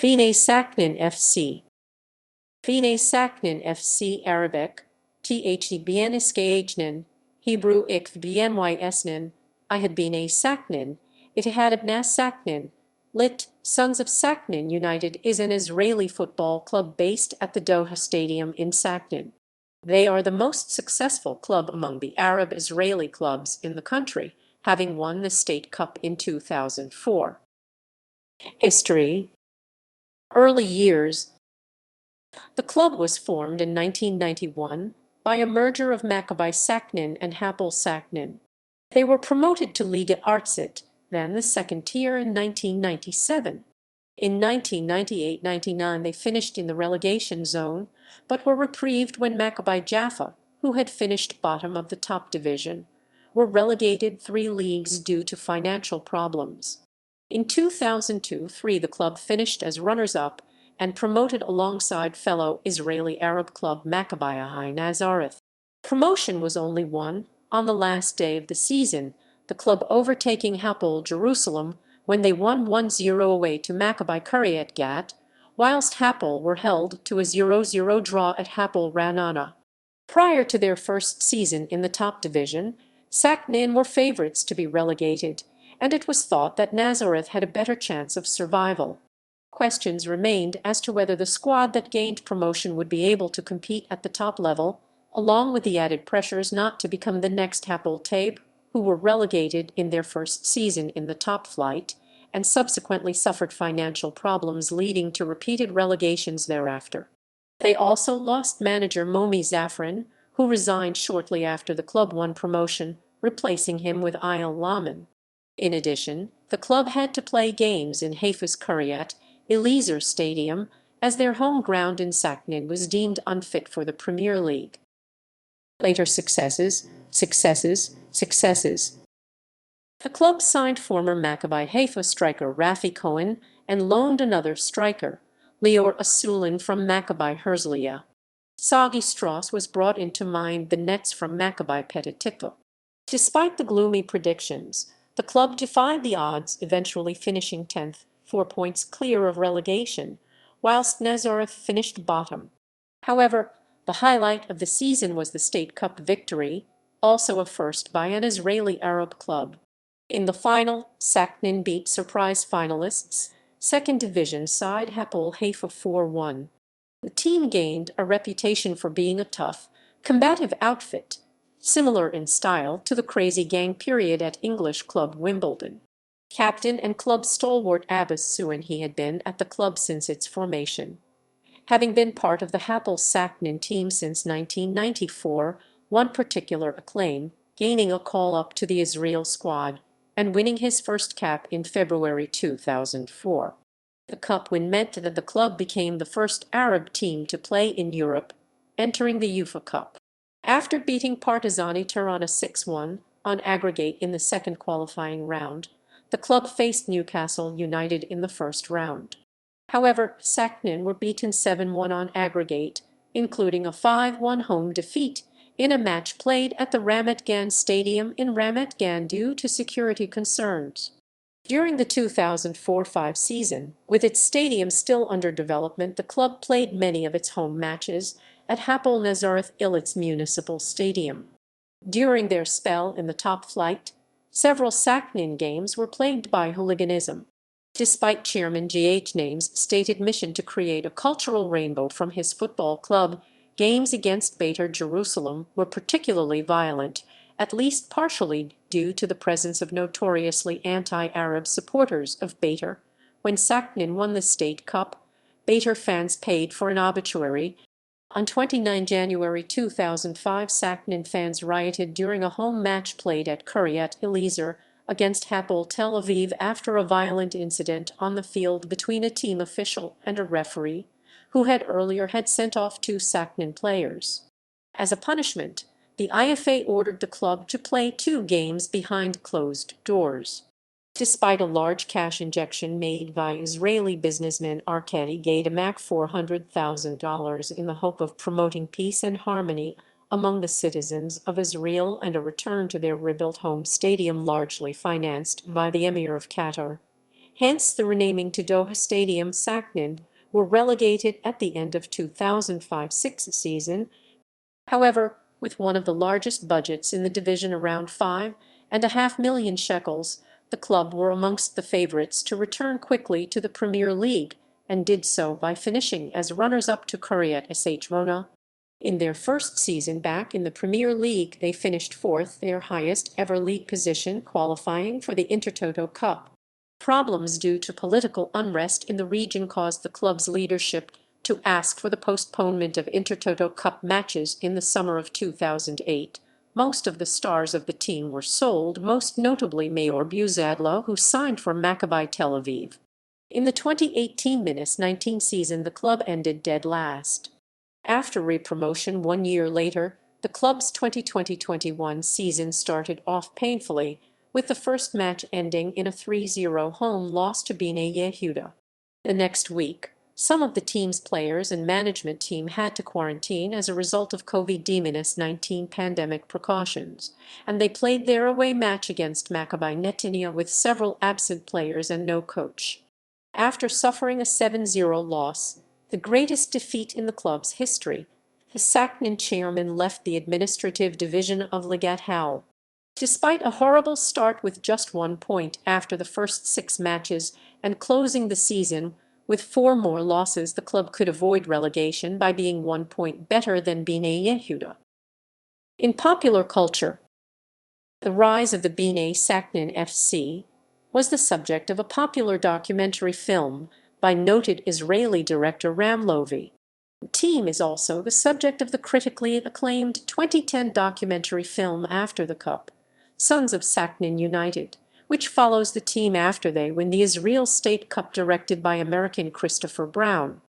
Bnei Sakhnin F.C. Bnei Sakhnin F.C. Arabic, Ittihad Bnei Sakhnin, Hebrew Ihud Bnei Sakhnin, Ihud Bnei Sakhnin, Ittihad Abna Sakhnin, lit. Sons of Sakhnin United is an Israeli football club based at the Doha Stadium in Sakhnin. They are the most successful club among the Arab Israeli clubs in the country, having won the State Cup in 2004. History. Early years. The club was formed in 1991 by a merger of Maccabi Sakhnin and Hapoel Sakhnin. They were promoted to Liga Artsat, then the second tier, in 1997. In 1998-99 they finished in the relegation zone, but were reprieved when Maccabi Jaffa, who had finished bottom of the top division, were relegated 3 leagues due to financial problems. In 2002-03 the club finished as runners-up and promoted alongside fellow Israeli Arab club Maccabi Nazareth. Promotion was only won on the last day of the season, the club overtaking Hapoel Jerusalem when they won 1-0 away to Maccabi Kiryat Gat, whilst Hapoel were held to a 0-0 draw at Hapoel Ra'anana. Prior to their first season in the top division, Sakhnin were favourites to be relegated, and it was thought that Nazareth had a better chance of survival. Questions remained as to whether the squad that gained promotion would be able to compete at the top level, along with the added pressures not to become the next Hapoel Taib, who were relegated in their first season in the top flight, and subsequently suffered financial problems leading to repeated relegations thereafter. They also lost manager Momi Zafran, who resigned shortly after the club won promotion, replacing him with Ayel Laman. In addition, the club had to play games in Haifa's Kiryat Eliezer Stadium, as their home ground in Sakhnin was deemed unfit for the Premier League. Later successes. The club signed former Maccabi Haifa striker Rafi Cohen and loaned another striker, Lior Asulin, from Maccabi Herzliya. Sagi Strauss was brought in to mind the nets from Maccabi Petah Tikva. Despite the gloomy predictions, the club defied the odds, eventually finishing 10th, 4 points clear of relegation, whilst Nazareth finished bottom. However, the highlight of the season was the State Cup victory, also a first by an Israeli Arab club. In the final, Sakhnin beat surprise finalists, second division side Hapoel Haifa 4-1. The team gained a reputation for being a tough, combative outfit, similar in style to the crazy gang period at English club Wimbledon. Captain and club stalwart Abbas Suin, he had been at the club since its formation. Having been part of the Hapoel Sakhnin team since 1994, won particular acclaim, gaining a call-up to the Israel squad and winning his first cap in February 2004. The cup win meant that the club became the first Arab team to play in Europe, entering the UEFA Cup. After beating Partizani Tirana 6-1 on aggregate in the second qualifying round, the club faced Newcastle United in the first round. However, Sakhnin were beaten 7-1 on aggregate, including a 5-1 home defeat in a match played at the Ramat Gan Stadium in Ramat Gan due to security concerns. During the 2004-05 season, with its stadium still under development, the club played many of its home matches at Hapoel Nazareth Ilitz Municipal Stadium. During their spell in the top flight, several Sakhnin games were plagued by hooliganism. Despite Chairman G.H. Name's stated mission to create a cultural rainbow from his football club, games against Beitar Jerusalem were particularly violent, at least partially due to the presence of notoriously anti-Arab supporters of Beitar. When Sakhnin won the State Cup, Beitar fans paid for an obituary. On 29 January 2005, Sakhnin fans rioted during a home match played at Kiryat Eliezer against Hapoel Tel Aviv after a violent incident on the field between a team official and a referee, who had earlier sent off 2 Sakhnin players. As a punishment, the IFA ordered the club to play 2 games behind closed doors. Despite a large cash injection made by Israeli businessman Arkady Gaidamak $400,000 in the hope of promoting peace and harmony among the citizens of Israel and a return to their rebuilt home stadium largely financed by the Emir of Qatar, hence the renaming to Doha Stadium. Sakhnin were relegated at the end of 2005-06 season. However, with one of the largest budgets in the division, around 5.5 million shekels, the club were amongst the favourites to return quickly to the Premier League, and did so by finishing as runners-up to Kiryat Shmona. In their first season back in the Premier League, they finished fourth, their highest-ever league position, qualifying for the Intertoto Cup. Problems due to political unrest in the region caused the club's leadership to ask for the postponement of Intertoto Cup matches in the summer of 2008. Most of the stars of the team were sold, most notably Mayor Buzadlo, who signed for Maccabi Tel Aviv. In the 2018-19 season, the club ended dead last. After re-promotion 1 year later, the club's 2020-21 season started off painfully, with the first match ending in a 3-0 home loss to Bnei Yehuda. The next week, some of the team's players and management team had to quarantine as a result of COVID-19 pandemic precautions, and they played their away match against Maccabi Netanya with several absent players and no coach. After suffering a 7-0 loss, the greatest defeat in the club's history, the Sakhnin chairman left the administrative division of Ligat Hal. Despite a horrible start with just 1 point after the first 6 matches and closing the season with 4 more losses, the club could avoid relegation by being 1 point better than Bnei Yehuda. In popular culture, the rise of the Bnei Sakhnin F.C. was the subject of a popular documentary film by noted Israeli director Ram Lovi. The team is also the subject of the critically acclaimed 2010 documentary film After the Cup, Sons of Sakhnin United, which follows the team after they win the Israel State Cup, directed by American Christopher Brown.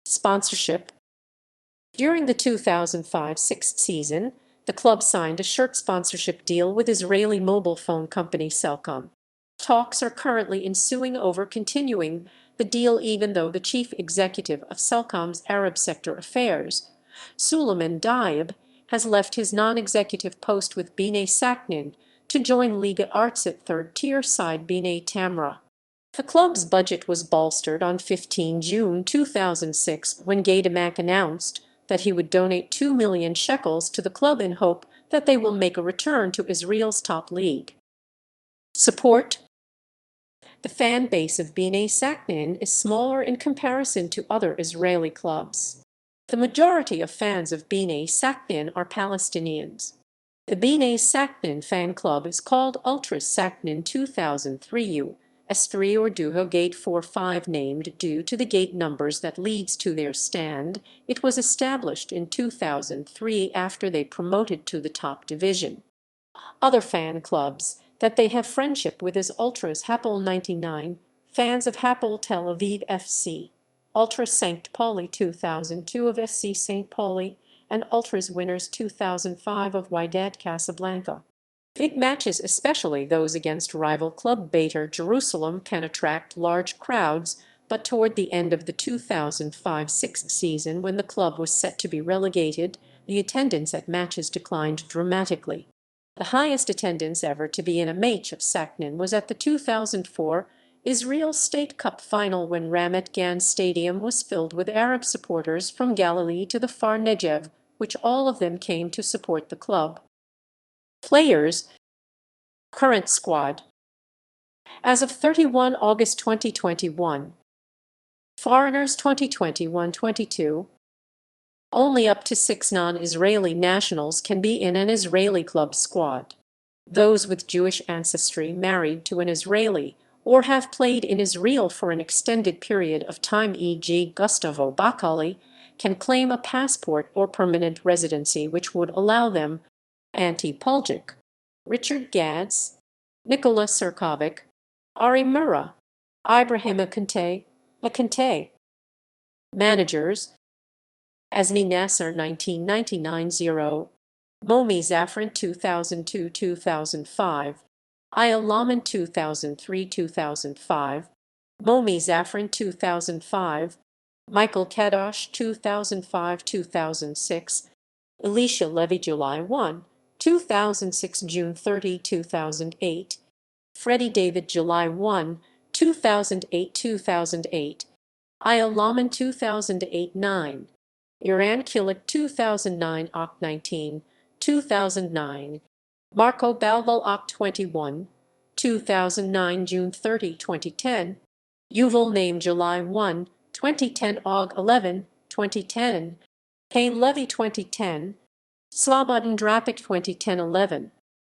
Sponsorship. During the 2005-06 season, the club signed a shirt sponsorship deal with Israeli mobile phone company Cellcom. Talks are currently ensuing over continuing the deal, even though the chief executive of Cellcom's Arab sector affairs, Suleiman Diab, has left his non-executive post with Bnei Sakhnin to join Liga Artsat third-tier side Bnei Tamra. The club's budget was bolstered on 15 June 2006 when Gaidamak announced that he would donate 2 million shekels to the club in hope that they will make a return to Israel's top league. Support. The fan base of Bnei Sakhnin is smaller in comparison to other Israeli clubs. The majority of fans of Bnei Sakhnin are Palestinians. The Bnei Sakhnin fan club is called Ultras Sakhnin 2003 U.S.3 or Duho Gate 45, named due to the gate numbers that leads to their stand. It was established in 2003 after they promoted to the top division. Other fan clubs that they have friendship with is Ultras Hapoel 99, fans of Hapoel Tel Aviv F.C., Ultras St. Pauli 2002 of FC St. Pauli, and Ultras Winners 2005 of Wydad Casablanca. Big matches, especially those against rival club Beitar Jerusalem, can attract large crowds, but toward the end of the 2005-06 season, when the club was set to be relegated, the attendance at matches declined dramatically. The highest attendance ever to be in a match of Sakhnin was at the 2004 Israel State Cup final, when Ramat Gan Stadium was filled with Arab supporters from Galilee to the Far Negev, which all of them came to support the club. Players. Current squad. As of 31 August 2021. Foreigners 2021-22. Only up to 6 non-Israeli nationals can be in an Israeli club squad. Those with Jewish ancestry, married to an Israeli, or have played in Israel for an extended period of time, e.g. Gustavo Bakali, can claim a passport or permanent residency which would allow them Antti Puljic, Richard Gads, Nikola Serkovic, Ari Mura, Ibrahim Akante. Managers. Azni Nasser 1999-0, Momi Zafran 2002-2005, Aya Laman 2003-2005, Momi Zafran 2005, Michael Kadosh 2005-2006, Elisha Levy July 1, 2006 June 30, 2008, Freddie David July 1, 2008, Ayal Laman 2008-9, Iran Kilik 2009 Oct 19, 2009, Marco Balval Oct 21, 2009 June 30, 2010, Yuval Name July 1, 2010 Aug 11, 2010, Cain Levy 2010, Slobodan Drapic 2010-11,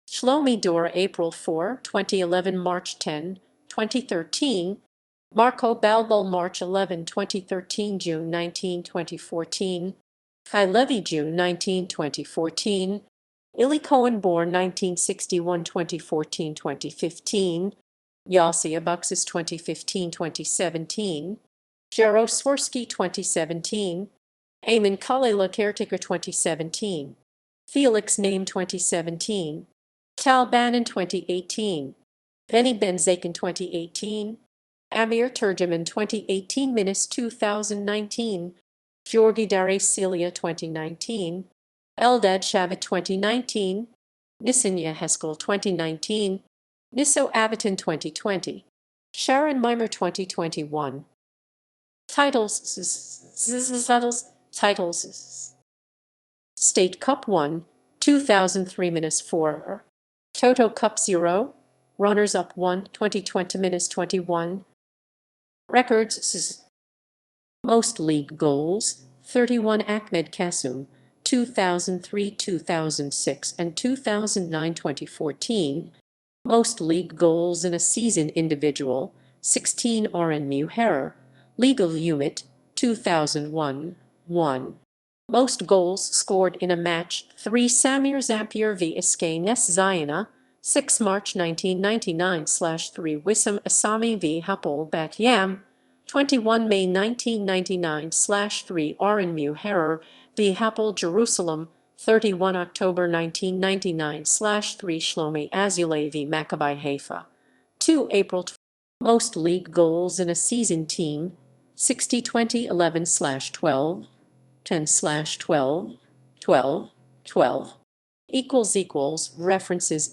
Shlomi Dora April 4, 2011 March 10, 2013, Marco Balbal March 11, 2013 June 19, 2014, Kai Levy June 19, 2014, Ili Cohen born 1961 2014 2015, Yossi Abuxis 2015-2017, Jero Swirsky 2017, Ayman Kalela Caretaker 2017, Felix Name 2017, Tal Bannon 2018, Benny Benzaken 2018, Amir Turjaman 2018 Minis 2019, Georgi Dare Celia 2019, Eldad Shavit 2019, Nisinya Heskel 2019, Niso Avitan 2020, Sharon Mimer 2021. Titles State Cup 1, 2003-4. Toto Cup 0, Runners-up 1, 2020-21. Records Most league goals, 31 Ahmed Kasum, 2003-2006 and 2009-2014. Most league goals in a season individual, 16 Oren Muherer, legal unit, 2001-1. Most goals scored in a match, 3 Samir Zapier v Iskay Nes Zayana, 6 March 1999/3 Wissam Asami v Hapoel Bat Yam, 21 May 1999/3 Oren Muherer v Hapoel Jerusalem, 31 October 1999/3 Shlomi Azulay v Maccabi Haifa, 2 April. Most league goals in a season team, 60 2011/12, 10/12, 12, 12. References